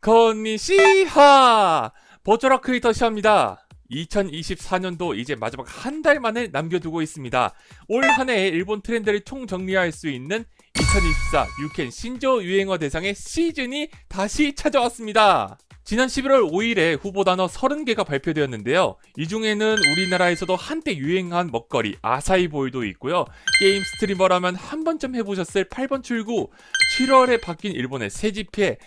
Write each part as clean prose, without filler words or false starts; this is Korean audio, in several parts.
건니시하! 버추얼 크리에이터 시합니다. 2024년도 이제 마지막 한 달 만에 남겨두고 있습니다. 올 한 해의 일본 트렌드를 총정리할 수 있는 2024 유캔 신조 유행어 대상의 시즌이 다시 찾아왔습니다. 지난 11월 5일에 후보 단어 30개가 발표되었는데요. 이 중에는 우리나라에서도 한때 유행한 먹거리 아사이볼도 있고요. 게임 스트리머라면 한 번쯤 해보셨을 8번 출구, 7월에 바뀐 일본의 세집회,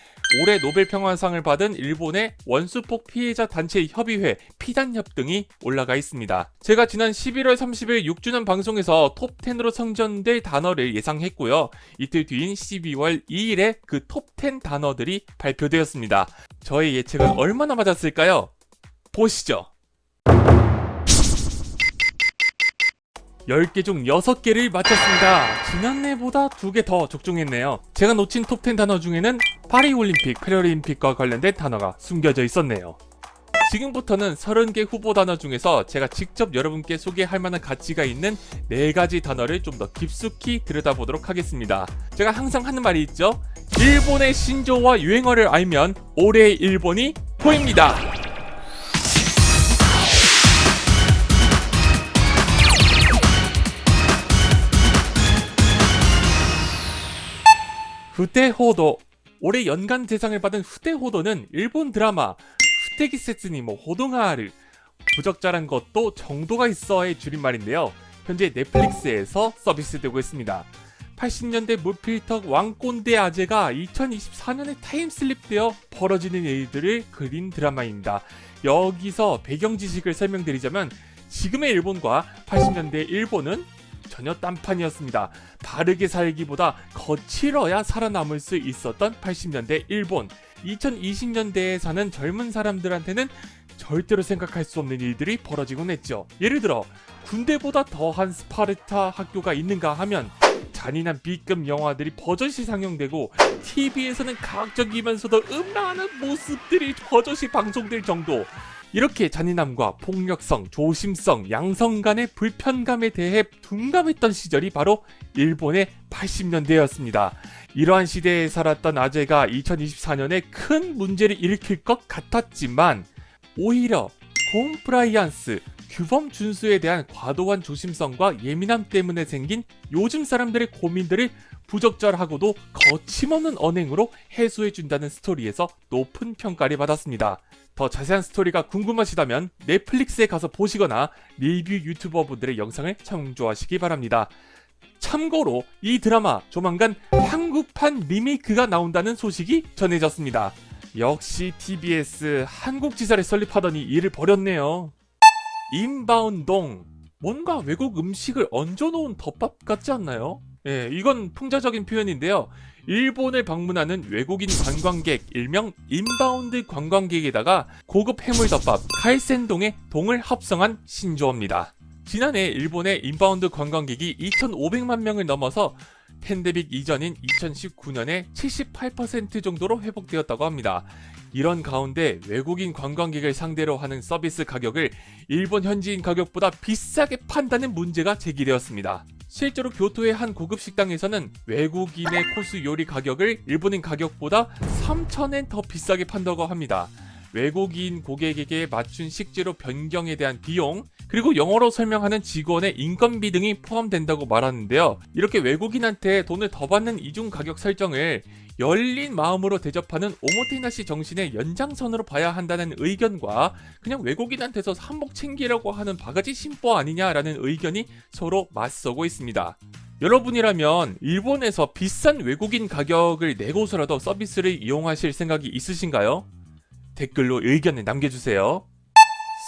올해 노벨평화상을 받은 일본의 원수폭 피해자 단체 협의회 피단협 등이 올라가 있습니다. 제가 지난 11월 30일 6주년 방송에서 톱10으로 선정될 단어를 예상했고요. 이틀 뒤인 12월 2일에 그 톱10 단어들이 발표되었습니다. 저의 예측은 얼마나 맞았을까요? 보시죠. 10개 중 6개를 맞췄습니다. 지난해보다 2개 더 적중했네요. 제가 놓친 톱10 단어 중에는 파리올림픽, 패럴림픽과 관련된 단어가 숨겨져 있었네요. 지금부터는 30개 후보 단어 중에서 제가 직접 여러분께 소개할 만한 가치가 있는 4가지 단어를 좀 더 깊숙이 들여다보도록 하겠습니다. 제가 항상 하는 말이 있죠. 일본의 신조어와 유행어를 알면 올해의 일본이 보입니다. 후테호도. 올해 연간 대상을 받은 후테호도는 일본 드라마 후테기세츠니 호동아르, 부적절한 것도 정도가 있어의 줄임말인데요. 현재 넷플릭스에서 서비스되고 있습니다. 80년대 무필턱 왕꼰대 아재가 2024년에 타임슬립되어 벌어지는 일들을 그린 드라마입니다. 여기서 배경 지식을 설명드리자면 지금의 일본과 80년대 일본은 전혀 딴판이었습니다. 바르게 살기보다 거칠어야 살아남을 수 있었던 80년대 일본. 2020년대에 사는 젊은 사람들한테는 절대로 생각할 수 없는 일들이 벌어지곤 했죠. 예를 들어 군대보다 더한 스파르타 학교가 있는가 하면 잔인한 B급 영화들이 버젓이 상영되고 TV에서는 가학적이면서도 음란한 모습들이 버젓이 방송될 정도. 이렇게 잔인함과 폭력성, 조심성, 양성 간의 불편감에 대해 둔감했던 시절이 바로 일본의 80년대였습니다. 이러한 시대에 살았던 아재가 2024년에 큰 문제를 일으킬 것 같았지만 오히려 콤플라이언스, 규범 준수에 대한 과도한 조심성과 예민함 때문에 생긴 요즘 사람들의 고민들을 부적절하고도 거침없는 언행으로 해소해준다는 스토리에서 높은 평가를 받았습니다. 더 자세한 스토리가 궁금하시다면 넷플릭스에 가서 보시거나 리뷰 유튜버분들의 영상을 참조하시기 바랍니다. 참고로 이 드라마 조만간 한국판 리메이크가 나온다는 소식이 전해졌습니다. 역시 TBS 한국지사를 설립하더니 일을 벌였네요. 인바운동. 뭔가 외국 음식을 얹어놓은 덮밥 같지 않나요? 예, 이건 풍자적인 표현인데요. 일본을 방문하는 외국인 관광객, 일명 인바운드 관광객에다가 고급 해물덮밥 칼센동의 동을 합성한 신조어입니다. 지난해 일본의 인바운드 관광객이 2,500만 명을 넘어서 팬데믹 이전인 2019년에 78% 정도로 회복되었다고 합니다. 이런 가운데 외국인 관광객을 상대로 하는 서비스 가격을 일본 현지인 가격보다 비싸게 판다는 문제가 제기되었습니다. 실제로 교토의 한 고급 식당에서는 외국인의 코스 요리 가격을 일본인 가격보다 3,000엔 더 비싸게 판다고 합니다. 외국인 고객에게 맞춘 식재료 변경에 대한 비용, 그리고 영어로 설명하는 직원의 인건비 등이 포함된다고 말하는데요. 이렇게 외국인한테 돈을 더 받는 이중 가격 설정을 열린 마음으로 대접하는 오모테나시 정신의 연장선으로 봐야 한다는 의견과 그냥 외국인한테서 한몫 챙기려고 하는 바가지 심보 아니냐라는 의견이 서로 맞서고 있습니다. 여러분이라면 일본에서 비싼 외국인 가격을 내고서라도 서비스를 이용하실 생각이 있으신가요? 댓글로 의견을 남겨주세요.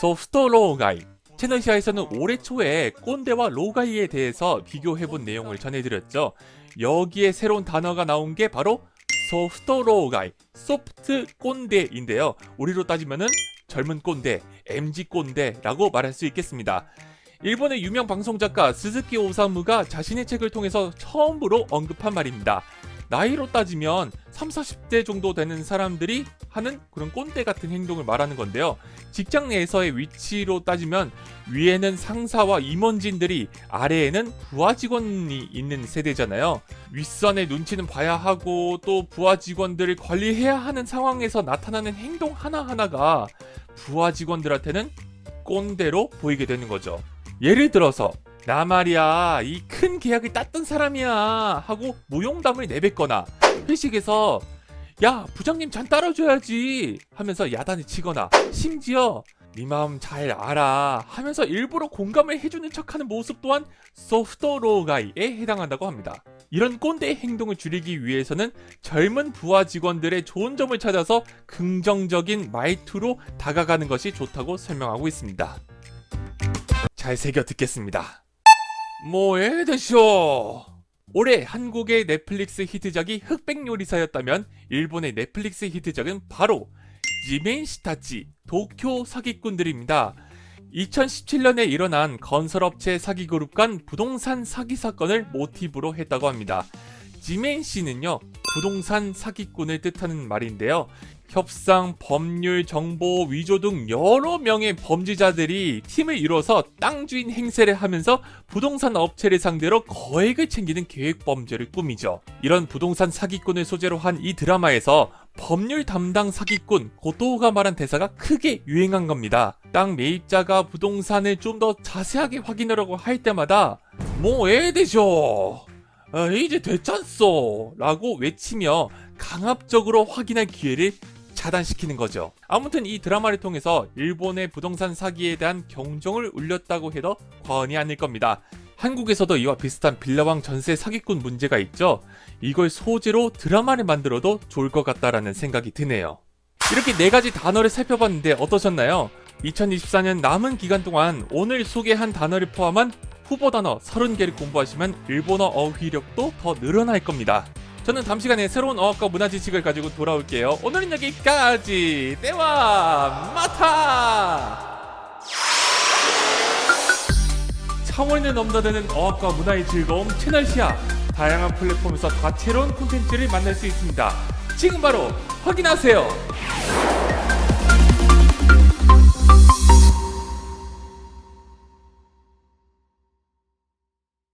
소프트로우가이. 채널시아에서는 올해 초에 꼰대와 로가이에 대해서 비교해본 내용을 전해드렸죠. 여기에 새로운 단어가 나온 게 바로 소프트로우가이, 소프트 꼰대인데요. 우리로 따지면은 젊은 꼰대, MZ 꼰대라고 말할 수 있겠습니다. 일본의 유명 방송작가 스즈키 오사무가 자신의 책을 통해서 처음으로 언급한 말입니다. 나이로 따지면 30, 40대 정도 되는 사람들이 하는 그런 꼰대 같은 행동을 말하는 건데요. 직장 내에서의 위치로 따지면 위에는 상사와 임원진들이, 아래에는 부하 직원이 있는 세대잖아요. 윗선의 눈치는 봐야 하고 또 부하 직원들을 관리해야 하는 상황에서 나타나는 행동 하나하나가 부하 직원들한테는 꼰대로 보이게 되는 거죠. 예를 들어서 나 말이야 이 큰 계약을 땄던 사람이야 하고 무용담을 내뱉거나, 회식에서 야 부장님 잔 따라줘야지 하면서 야단을 치거나, 심지어 네 마음 잘 알아 하면서 일부러 공감을 해주는 척하는 모습 또한 소프트로가이에 해당한다고 합니다. 이런 꼰대의 행동을 줄이기 위해서는 젊은 부하 직원들의 좋은 점을 찾아서 긍정적인 말투로 다가가는 것이 좋다고 설명하고 있습니다. 잘 새겨 듣겠습니다. 뭐에 대쇼? 올해 한국의 넷플릭스 히트작이 흑백요리사였다면 일본의 넷플릭스 히트작은 바로 지멘시타치 도쿄 사기꾼들입니다. 2017년에 일어난 건설업체 사기그룹 간 부동산 사기 사건을 모티브로 했다고 합니다. 지멘시는요, 부동산 사기꾼을 뜻하는 말인데요. 협상, 법률, 정보, 위조 등 여러 명의 범죄자들이 팀을 이뤄서 땅 주인 행세를 하면서 부동산 업체를 상대로 거액을 챙기는 계획 범죄를 꾸미죠. 이런 부동산 사기꾼을 소재로 한 이 드라마에서 법률 담당 사기꾼 고토가 말한 대사가 크게 유행한 겁니다. 땅 매입자가 부동산을 좀 더 자세하게 확인하려고 할 때마다 뭐 애되죠, 이제 됐잖소 라고 외치며 강압적으로 확인할 기회를 차단시키는 거죠. 아무튼 이 드라마를 통해서 일본의 부동산 사기에 대한 경종을 울렸다고 해도 과언이 아닐 겁니다. 한국에서도 이와 비슷한 빌라왕 전세 사기꾼 문제가 있죠. 이걸 소재로 드라마를 만들어도 좋을 것 같다라는 생각이 드네요. 이렇게 4가지 단어를 살펴봤는데 어떠셨나요? 2024년 남은 기간 동안 오늘 소개한 단어를 포함한 후보 단어 30개를 공부하시면 일본어 어휘력도 더 늘어날 겁니다. 저는 다음 시간에 새로운 어학과 문화 지식을 가지고 돌아올게요. 오늘은 여기까지. 때와 마타! 차원을 넘나드는 어학과 문화의 즐거움 채널 시야. 다양한 플랫폼에서 다채로운 콘텐츠를 만날 수 있습니다. 지금 바로 확인하세요.